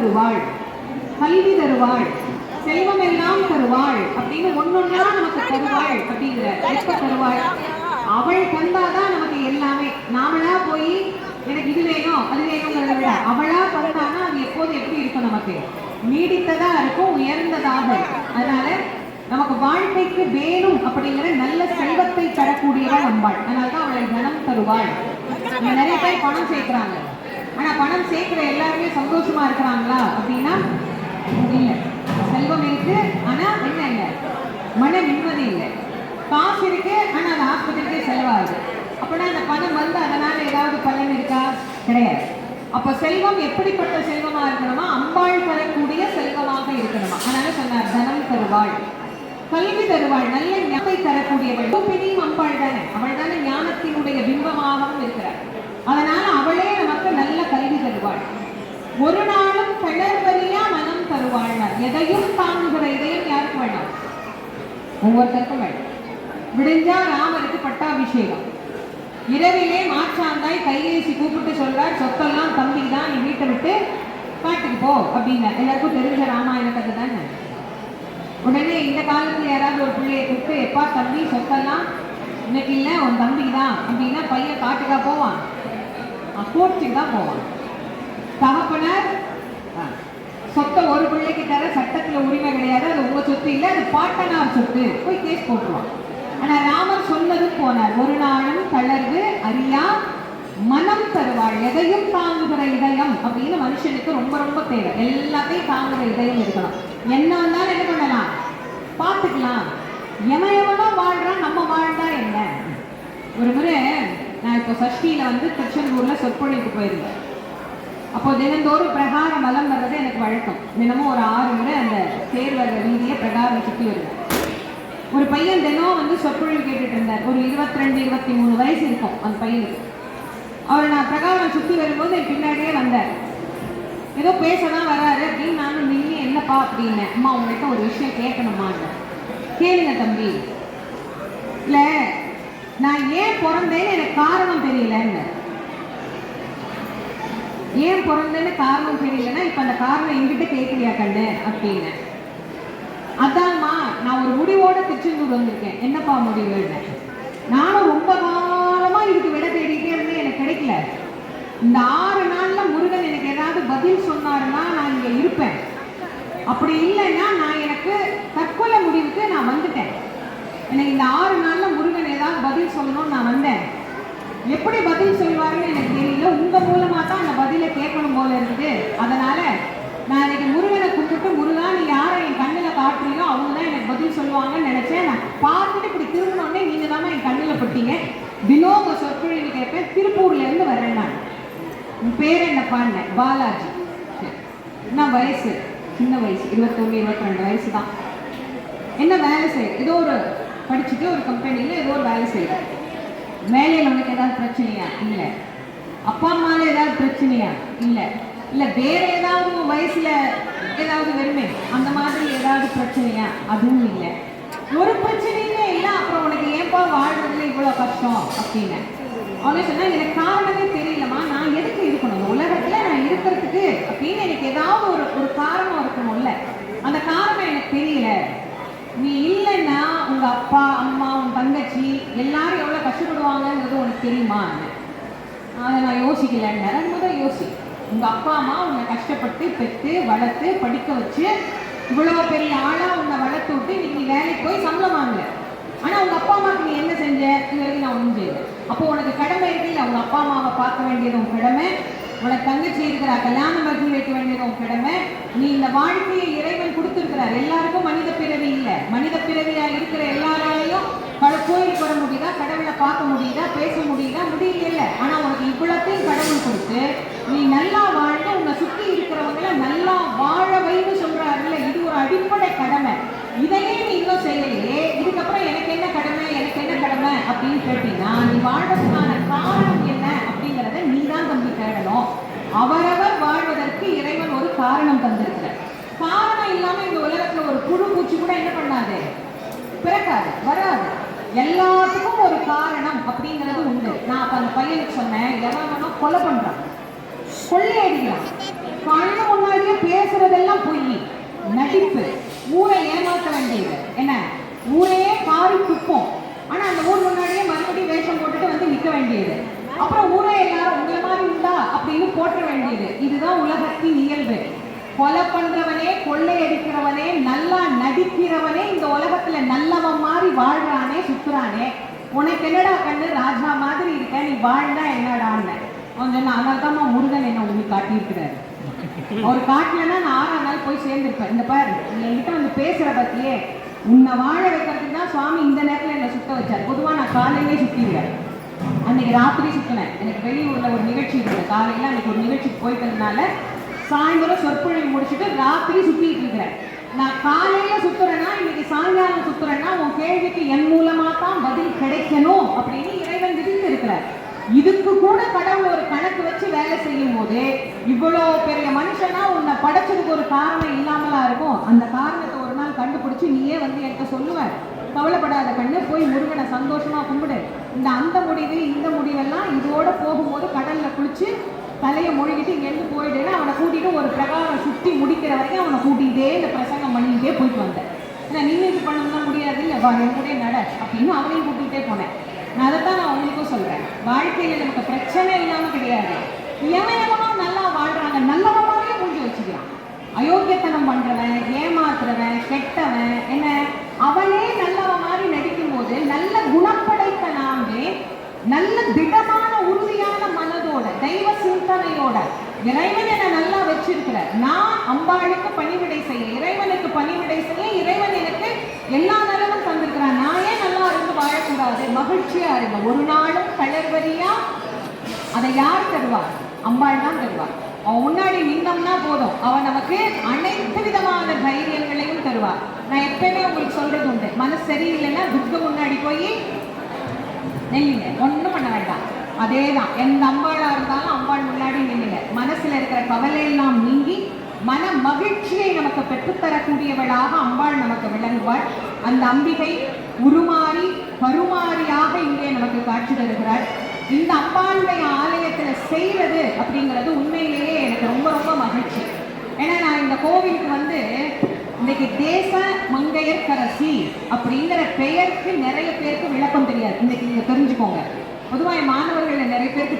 தருவாள், கல்வி தருவாள், செல்வம் எல்லாம் தருவாள் அப்படின்னு ஒன்னொன்னா நமக்கு தருவாள். அப்படிங்கிற எப்ப தருவாள்? அவள் தந்தாதான் நமக்கு எல்லாமே. நாமளா போய் எனக்கு இது வேணும் அது வேணுங்கிறத விட அவளா தந்தானா அது எப்போது எப்படி இருக்கும்? நமக்கு நீடித்ததா இருக்கும், உயர்ந்ததாக. அதனால நமக்கு வாழ்க்கைக்கு வேணும் அப்படிங்கிற நல்ல செல்வத்தை தரக்கூடியவள் அம்பாள். அதனால்தான் அவளை தனம் தருவாள். நிறைய பேர் பணம் சேர்க்கிறாங்க, ஆனா பணம் சேர்க்கிற எல்லாருமே சந்தோஷமா இருக்கிறாங்களா அப்படின்னா இல்ல. செல்வம் இருக்கு, ஆனா என்ன இல்லை, மன நிம்மதி இல்லை. காசு இருக்கு, ஆனா அது ஆஸ்பத்திரிக்கே செலவாகுது. அப்படின்னா அந்த பணம் வந்து அதனால ஏதாவது பலன் இருக்கா? கிடையாது. அப்ப செல்வம் எப்படிப்பட்ட செல்வமா இருக்கணுமா? அம்பாள் தரக்கூடிய செல்வமாக இருக்கணுமா. அதனால சொன்னார் தனம் தருவாள், கல்வி தருவாள், நல்ல ஞானத்தை தரக்கூடியவள். பிடியும் அம்பாள் தானே, அவள் தானே ஞானத்தினுடைய பிம்பமாகவும் இருக்கிறாள். அதனால அவளே நமக்கு நல்ல கல்வி தருவாள். ஒரு நாளும் தளர்வறியா மனம் தருவாள். எதையும் தாங்குகிற இதயம் யாருக்கு வேண்டாம்? ஒவ்வொருத்தருக்கும் வேண்டாம். விடிஞ்சா ராமருக்கு பட்டாபிஷேகம், இரவிலே மாற்றாந்தாய் கையேசி கூப்பிட்டு சொல்றார், சொத்தெல்லாம் தம்பி தான், நீ வீட்டை விட்டு காட்டுக்கு போ அப்படின்னு. எல்லாருக்கும் தெரிஞ்ச ராமாயண கதை தானே. உடனே இந்த காலத்துல யாராவது ஒரு பிள்ளையை கூப்பிட்டு, எப்பா தம்பி சொத்தெல்லாம் இன்னைக்கு இல்லை, உன் தம்பி தான் அப்படின்னா பையன் காட்டுக்கா போவான்? கோர்ட்டுக்கு தான் போவான். தகப்பனார் சொத்தை ஒரு பிள்ளைக்கு தர சட்டத்துல உரிமை கிடையாது, அது உங்க சொத்து இல்லை, அது பாட்டனார் சொத்து, போய் கேஸ் போட்டுருவான். ஆனா ராமர் சொன்னதும் போனார், ஒரு நாளும் தளர்வு அறியா மனம் தருவாள், எதையும் தாங்குகிற இதயம் அப்படின்னு மனுஷனுக்கு ரொம்ப ரொம்ப தேவை. எல்லாத்தையும் தாங்குகிற இதயம் இருக்கணும். என்ன வந்தாலும் என்ன பண்ணலாம், பார்த்துக்கலாம். எவனோ வாழ்றான், நம்ம வாழ்ந்தா என்ன. ஒரு முறை நான் இப்போ சஷ்டியில வந்து திருச்செந்தூர்ல சொற்பொழிவுக்கு போயிருந்தேன். அப்போ தினந்தோறும் பிரகார மலம் வர்றது எனக்கு வழக்கம். தினமும் ஒரு 6 முறை அந்த தேர் வர்ற ரீதியை பிரகாரம் சுற்றி வருவேன். ஒரு பையன் தினம் வந்து சொற்பொழிவு கேட்டுட்டு இருந்தார். ஒரு 22, 23 வயசு இருக்கும் அந்த பையனுக்கு. அவர் நான் பிரகாரம் சுற்றி வரும்போது என் பின்னாடியே வந்தார். ஏதோ பேசதான் வராரு அப்படின்னு நானும் நின்று என்னப்பா அப்படின்னேன். அம்மா உங்கள்கிட்ட ஒரு விஷயம் கேட்கணுமா? கேளுங்க தம்பி. இல்ல நான் ஏன் பிறந்தேன்னு எனக்கு காரணம் தெரியலன்னு. ஏன் பிறந்தேன்னு காரணம் தெரியலன்னா இப்ப அந்த காரணம் என்கிட்ட கேட்கலையா கண்ணு அப்படின்னு. அதான்மா நான் ஒரு முடிவோட திருச்செந்தூர் வந்திருக்கேன். என்னப்பா முடிவுன்னு. நானும் ரொம்ப காலமா இதுக்கு விட தேடிட்டே இருந்தேன், எனக்கு கிடைக்கல. இந்த 6 நாள்ல முருகன் எனக்கு ஏதாவது பதில் சொன்னாருன்னா நான் இங்க இருப்பேன். அப்படி இல்லைன்னா நான் எனக்கு தற்கொலை முடிவுக்கு நான் வந்துட்டேன். எனக்கு இந்த 6 நாள்ல முருகன் ஏதாவது பதில் சொல்லணும்னு நான் வந்தேன். எப்படி பதில் சொல்வாருன்னு எனக்கு தெரியல. உங்க மூலமா தான் அந்த பதிலை கேட்கணும் போல இருக்குது. அதனால நான் இன்னைக்கு முருகனை கூப்பிட்டு, முருகா நீ யாரை என் கண்ணுல காட்டுறீங்களோ அவங்க தான் எனக்கு பதில் சொல்லுவாங்கன்னு நினைச்சேன். நான் பார்த்துட்டு இப்படி திரும்பினோடனே நீங்க தானே என் கண்ணுல பட்டீங்க. தினம் உங்க சொற்பொழிவு கேட்பேன். திருப்பூர்ல இருந்து வரேன் நான். உன் பேர் என்னப்பான்னு. பாலாஜி. என்ன வயசு? சின்ன வயசு, 21, 22 வயசு தான். என்ன வேலை செய்ய? ஏதோ ஒரு படிச்சுட்டு ஒரு கம்பெனியில ஏதோ ஒரு வேலை செய்யறேன். வேலையில் உனக்கு ஏதாவது பிரச்சனையா? இல்லை. அப்பா அம்மால ஏதாவது பிரச்சனையா? இல்லை. இல்லை வேற ஏதாவது வயசுல ஏதாவது வெறுமை அந்த மாதிரி ஏதாவது பிரச்சனையா? அதுவும் இல்லை. ஒரு பிரச்சனையுமே இல்லை. அப்புறம் உனக்கு ஏன்பா வாழ்றதுல இவ்வளோ கஷ்டம் அப்படின்னு அவங்க சொன்னா, எனக்கு காரணமே தெரியலமா, நான் எதுக்கு இருக்கணும் உலகத்துல நான் இருக்கிறதுக்கு அப்படின்னு எனக்கு ஏதாவது ஒரு காரணம் இருக்கணும்ல. அந்த காரணம் எனக்கு தெரியல. நீ இல்லைன்னா உங்க அப்பா அம்மா உன் தங்கச்சி எல்லாரும் எவ்வளவு கஷ்டப்படுவாங்கன்றது உனக்கு தெரியுமா? அதை நான் யோசிக்கலன்னு. அது முதல் யோசி. உங்க அப்பா அம்மா உன்னை கஷ்டப்பட்டு பெற்று வளர்த்து படிக்க வச்சு இவ்வளவு பெரிய ஆளா உன்னை வளர்த்து விட்டு இன்னைக்கு நீ வேலைக்கு போய் சம்பளம் வாங்கல. ஆனா உங்க அப்பா அம்மாவுக்கு நீ என்ன செஞ்ச? இது வரைக்கும் நான் ஒன்றும் செய்யல. அப்போ உனக்கு கடமை இருக்கு இல்லை? உங்க அப்பா அம்மாவை பார்க்க வேண்டியது உன் கடமை. உனக்கு தங்கச்சி இருக்கிற கல்யாணம் பண்ணி வைக்க வேண்டியது உன் கடமை. நீ இந்த வாழ்க்கையை இறைவன் கொடுத்துருக்கிறார். எல்லாருக்கும் மனித பிறவி இல்லை. மனித பிறவியா இருக்கிற எல்லாராலையும் கோயிலுக்கு வர முடியுதா? கடவுளை பார்க்க முடியுதா? பேச முடியுதா? முடியல. ஆனா உனக்கு இவ்வளத்தையும் கடவுள் கொடுத்து நீ நல்லா வாழ்ந்து உன்னை சுற்றி இருக்கிறவங்கள நல்லா வாழ வைன்னு சொல்றாருல்ல, இது ஒரு அடிப்படை கடமை. இதையே நீ இன்னும் செய்யலையே, இதுக்கப்புறம் எனக்கு என்ன கடமை, எனக்கு என்ன கடமை அப்படின்னு கேட்டீங்கன்னா நீ வாழ்றதுக்கான காரணம் என்ன அப்படிங்கிறத நீ தான் தம்பி தேடணும். அவரவர் வாழ்வதற்கு இறைவன் ஒரு காரணம் தந்திருக்கிறார். காரணம் இல்லாம இந்த உலகத்துல ஒரு புழு பூச்சி கூட என்ன பண்ணாது, பிறக்காது, வராது. எல்லாத்துக்கும் ஒரு காரணம் அப்படிங்கிறது உண்டு. நான் அப்ப அந்த பையனுக்கு சொன்னேன், எவன் வேணும் கொலை பண்றான், கொள்ளையடிக்கிறான், கண்ணு முன்னாடியே பேசுறதெல்லாம் பொய், நடிப்பு, ஊரை ஏமாற்ற வேண்டியது. என்ன, ஊரையே காரி துப்போம், ஆனா அந்த ஊர் முன்னாடியே மறுபடியும் வேஷம் போட்டுட்டு வந்து நிக்க வேண்டியது. அப்புறம் ஊரே எல்லாரும் உங்களை மாதிரி உண்டா அப்படின்னு போற்ற வேண்டியது. இதுதான் உலகத்தின் இயல்பு. கொலை பண்றவனே, கொள்ளையடிக்கிறவனே, நல்லா நடிக்கிறவனே இந்த உலகத்துல நல்லவன் மாதிரி வாழ்றானே, சுத்துறானே. உனக்கு என்னடா கண்ணு, ராஜா மாதிரி இருக்க, நீ வாழ்ந்தா என்னடான்னு அவன் சொன்ன. அதனால்தாம்மா முருகன் என்ன உங்களுக்கு காட்டியிருக்கிறாரு. அவர் காட்டலன்னா நான் 6ஆம் நாள் போய் சேர்ந்துருப்பேன். இந்த பாரு, நீ என்கிட்ட வந்து பேசுற பத்தியே, உன்னை வாழ வைக்கிறதுக்கு தான் சுவாமி இந்த நேரத்தில் என்னை சுத்த வச்சார். பொதுவாக நான் காலையிலே சுற்றிடுவேன், அன்னைக்கு ராத்திரி சுற்றினேன். எனக்கு வெளியூரில் ஒரு நிகழ்ச்சி இருந்தது. காலையில் அன்னைக்கு ஒரு நிகழ்ச்சிக்கு போயிட்டதுனால சாயந்தரம் சொற்பொழிவு முடிச்சுட்டு ராத்திரி சுற்றிட்டு இருக்கிறேன். நான் காலையில் சுற்றுறேன்னா, இன்னைக்கு சாயங்காலம் சுற்றுறேன்னா உன் கேள்விக்கு என் மூலமாக தான் பதில் கிடைக்கணும் அப்படின்னு இறைவன் விதித்து இருக்கிறார். இதுக்கு கூட கடவுள் ஒரு கணக்கு வச்சு வேலை செய்யும் போது, இவ்வளோ பெரிய மனுஷனா உன்னை படைச்சதுக்கு ஒரு காரணம் இல்லாமலா இருக்கும். அந்த காரணத்தை ஒரு நாள் கண்டுபிடிச்சு நீயே வந்து என்கிட்ட சொல்லுவார். கவலைப்படாத கண்ணு, போய் முருகனை சந்தோஷமா கும்பிடு. அந்த முடிவு இந்த முடிவெல்லாம் இதோட போகும்போது கடல்ல குளிச்சு தலையை மொழிகிட்டு இங்கேருந்து போயிடுன்னு அவனை கூட்டிட்டு ஒரு பிரகாரம் சுற்றி முடிக்கிற வரைக்கும் அவனை கூட்டிகிட்டே இந்த பிரசங்கம் பண்ணிக்கிட்டே போயிட்டு வந்தேன். ஏன்னா நின்றுட்டு பண்ணணும்னா முடியாது, இல்லை வா என் கூட நட அப்படின்னு அவனையும் கூட்டிகிட்டே போனேன். நான் அதைத்தான் நான் உங்களுக்கும் சொல்றேன். வாழ்க்கையில நமக்கு பிரச்சனை இல்லாம கிடையாது. எவனெவனும் நல்லா வாழ்றாங்க, நல்லவனாவே மூஞ்சி வச்சுக்கிறான். அயோக்கியத்தனம் பண்றவன், ஏமாத்துறவன், கெட்டவன், என்ன அவனே நல்லவன் மாதிரி நடிக்கும் போது, நல்ல குணப்படைத்த நாமே நல்ல திடமான உறுதியான மனதோட தெய்வ சிந்தனையோட இறைவன் என்ன நல்லா வச்சிருக்கிறார். நான் அம்பாளுக்கு பணிவிடை செய்ய, இறைவனுக்கு பணிவிடை செய்ய இறைவன் எனக்கு எல்லா நலனும் தந்திருக்கிறான். நான் ஏன் நல்லா இருந்து வாழக்கூடாது, மகிழ்ச்சியா இருங்க. ஒரு நாளும் தளர்வரியா அதை யார் தருவார்? அம்பாள் தான் தருவார். அவன் முன்னாடி நின்னோம்னா போதும், அவன் நமக்கு அனைத்து விதமான தைரியங்களையும் தருவார். நான் எப்பயுமே உங்களுக்கு சொல்றது உண்டு, மனசு சரியில்லைன்னா துர்க்க முன்னாடி போய் நில்லுங்க, ஒன்றும் பண்ண வேண்டாம். அதேதான், எந்த அம்பாளா இருந்தாலும் அம்பாள் முன்னாடி நில்லுங்க. மனசுல இருக்கிற கவலையெல்லாம் நீங்கி மன மகிழ்ச்சியை நமக்கு பெற்றுத்தரக்கூடியவளாக அம்பாள் நமக்கு விளங்குவாள். அந்த அம்பிகை உருமாறி கருமாறியாக இங்கே நமக்கு காட்சி தருகிறாள். இந்த அம்பாளுடைய ஆலயத்துல செய்வது அப்படிங்கிறது உண்மையிலேயே எனக்கு ரொம்ப ரொம்ப மகிழ்ச்சி. ஏன்னா நான் இந்த கோவிலுக்கு வந்து இன்னைக்கு தேச மங்கையர்க்கரசி அப்படிங்கிற பெயருக்கு நிறைய பேருக்கு விளக்கம் தெரியாது. இன்னைக்கு நீங்க தெரிஞ்சுக்கோங்க. பொதுவாக மாணவர்கள் நிறைய பேருக்கு